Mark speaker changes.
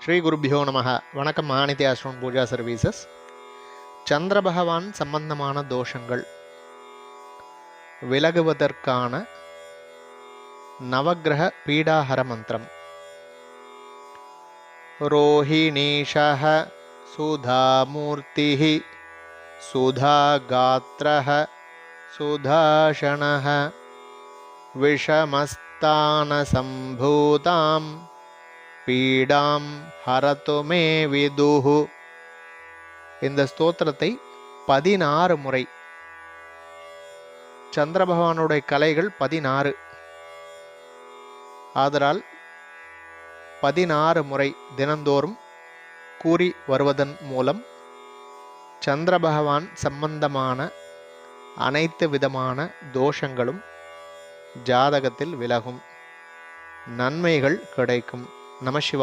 Speaker 1: ஸ்ரீ குருபியோ நமஹ. வணக்கம் மகாநிதி ஆஸ்ட்ரோன் பூஜா சர்வீசஸ். சந்திர பகவான் சம்பந்தமான தோஷங்கள் விலகுவதற்கான நவக்கிரக பீடாஹர மந்திரம். ரோஹிணீஷः சுதாமூர்த்திः சுதாகாத்ரः சுதாஷணः விஷமஸ்தானசம்பூதாம் பீடாம் ஹரது மே விதுஹு. இந்த ஸ்தோத்திரத்தை 16 முறை, சந்திர பகவானுடைய கலைகள் 16, ஆதலால் 16 முறை தினந்தோறும் கூறி வருவதன் மூலம் சந்திர பகவான் சம்பந்தமான அனைத்து விதமான தோஷங்களும் ஜாதகத்தில் விலகும், நன்மைகள் கிடைக்கும். நம சிவாய.